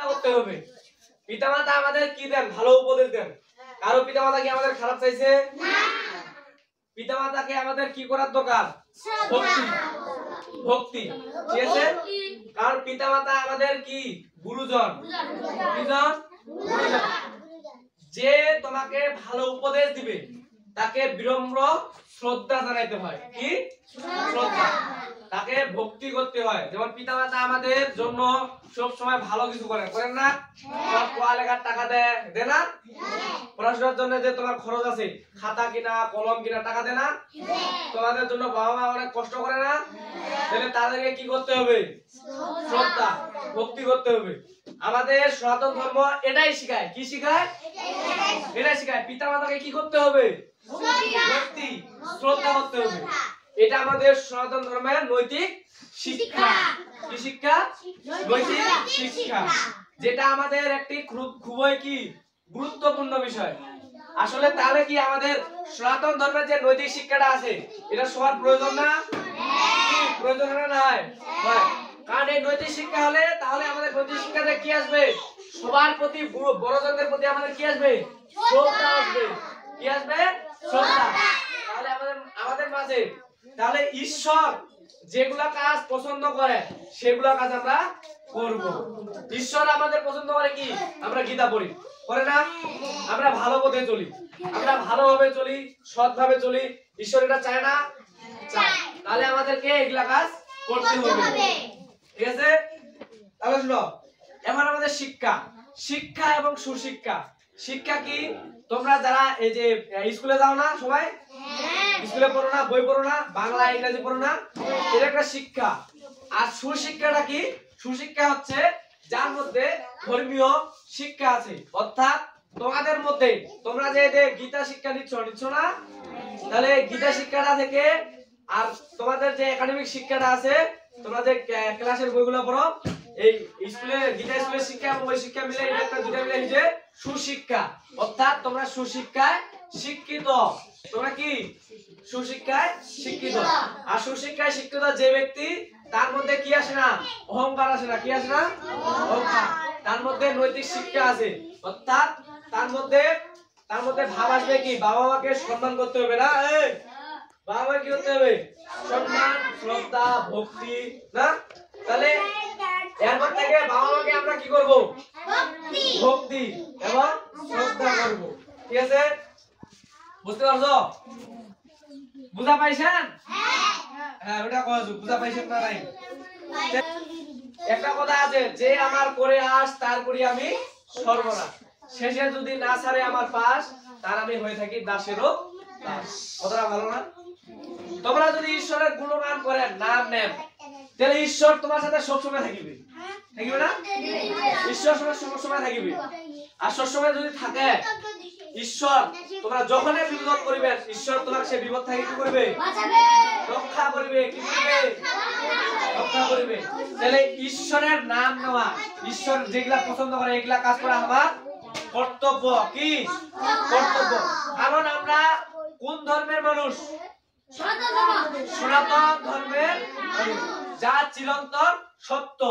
করতে হবে। পিতামাতা আমাদের কি দেন? ভালো উপদেশ দেন। কারো পিতামাতা কি আমাদের খারাপ চাইছে? না। পিতামাতাকে আমাদের কি করার দরকার? ভক্তি। ভক্তি, ঠিক আছে? কারণ পিতামাতা আমাদের কি? গুরুজন। গুরুজন, গুরুজন। যে তোমাকে ভালো উপদেশ দিবে তাকে বিনম্র শ্রদ্ধা জানাইতে হয়। কি? শ্রদ্ধা। তাকে ভক্তি করতে হয়। যেমন পিতামাতা আমাদের জন্য সব সময় ভালো কিছু করেন, করেন না? তোমার পড়ালেখার টাকা দেয়, দেয় না? পড়াশোনার জন্য যে তোমার খরচ আছে, খাতা কিনা, কলম কিনা, টাকা দেয় না? তোমাদের জন্য বাবা মা অনেক কষ্ট করে না? তাহলে তাদেরকে কি করতে হবে? শ্রদ্ধা, ভক্তি করতে হবে। আমাদের সনাতন ধর্ম এটাই শিখায়। কি শিখায়? এটাই শিখায়। পিতামাতাকে কি করতে হবে? ভক্তি, শ্রদ্ধা করতে হবে। এটা আমাদের সনাতন ধর্মের নৈতিক শিক্ষা। কি শিক্ষা? নৈতিক শিক্ষা, যেটা আমাদের একটি খুবই কি গুরুত্বপূর্ণ বিষয়। আসলে তাহলে কি আমাদের সনাতন ধর্মের যে নৈতিক শিক্ষাটা আছে এটা সবার প্রয়োজন না? প্রয়োজন না? নয়। কারণ এই নৈতিক শিক্ষা হলে তাহলে আমাদের নৈতিক শিক্ষাতে কি আসবে? সবার প্রতি, বড়জনদের প্রতি আমাদের কি আসবে? শ্রদ্ধা আসবে। কি আসবে? শ্রদ্ধা। তাহলে আমাদের মাঝে তাহলে ঈশ্বর যেগুলা কাজ পছন্দ করে সেগুলা কাজ আমরা করব। ঈশ্বর আমাদের পছন্দ করে কি? আমরা গীতা পড়ি, করে না? আমরা ভালো পথে চলি, আমরা ভালোভাবে চলি, সৎভাবে চলি। ঈশ্বর এটা চায় না? চায়। তাহলে আমাদেরকে এগুলা কাজ করতে হবে। ঠিক আছে? তাহলে শুনো, এখন আমাদের শিক্ষা, শিক্ষা এবং সুশিক্ষা। শিক্ষা কি? তোমরা যারা এই যে স্কুলে যাও না, সবাই স্কুলে পড়ো না, বই পড়ো না, বাংলা ইংরেজি পড়ো না, এটা একটা শিক্ষা। আর সুশিক্ষাটা কি? সুশিক্ষা হচ্ছে যার মধ্যে ধর্মীয় শিক্ষা আছে। অর্থাৎ তোমাদের মধ্যে তোমরা যে গীতা শিক্ষা নিচ্ছ না? তাহলে গীতা শিক্ষাটা থেকে আর তোমাদের যে একাডেমিক শিক্ষাটা আছে, তোমরা যে ক্লাসের বইগুলো পড়ো, এই স্কুলে গীতা স্কুলের শিক্ষা এবং ওই শিক্ষা মিলে এটা একটা দুটো মিলে যে সুশিক্ষা। অর্থাৎ তোমরা সুশিক্ষায় শিক্ষিত। তোমরা কি? সুশিক্ষায় শিক্ষিত। আর সুশিক্ষায় শিক্ষিত যে ব্যক্তি, তার মধ্যে কি আসে না? অহংকার আসে না। কি আসে না? অহংকার। তার মধ্যে নৈতিক শিক্ষা আছে। অর্থাৎ তার মধ্যে ভাব আসবে কি? বাবা মাকে সম্মান করতে হবে না? বাবা মাকে কি করতে হবে? সম্মান, শ্রদ্ধা, ভক্তি, না? তাহলে এরপর থেকে বাবা মাকে আমরা কি করব? ভক্তি এবং শ্রদ্ধা করব। ঠিক আছে? বুঝতে পারছো? বুঝা পাইছেন? হ্যাঁ, ওটা কইছো। বুঝা পাইছেন না? নাই। একটা কথা আছে, যে আমার করে আস তার করি আমি সর্বনাশ, শেষে যদি না ছাড়ে আমার পাশ, তার আমি হয়ে থাকি দাসেরও দাস। কথাটা ভালো না? তোমরা যদি ঈশ্বরের গুণগান করেন, নাম নেন, তাহলে ঈশ্বর তোমার সাথে সবসময় থাকিবে। থাকিবে না? ঈশ্বর সবসময় থাকিবে। আর সবসময় যদি থাকে ঈশ্বর, তোমরা যখনই বিপদ করিবে, ঈশ্বর তোমাকে সেই বিপদ থেকে কি করবে? রক্ষা করবে। কি করবে? রক্ষা করবে। তাহলে ঈশ্বরের নাম নেওয়া, ঈশ্বর যেগুলা পছন্দ করে এগুলা কাজ করা আমার কর্তব্য। কি? কর্তব্য। কারণ আমরা কোন ধর্মের মানুষ? সনাতন ধর্মের মানুষ, যা চিরন্তন সত্য,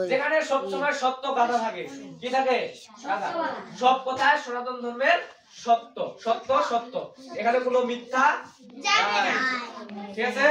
যেখানে সবসময় সত্য গাথা থাকে। কি থাকে? গাথা। সব কথায় সনাতন ধর্মের সত্য, সত্য, সত্য। এখানে কোনো মিথ্যা নাই। ঠিক আছে?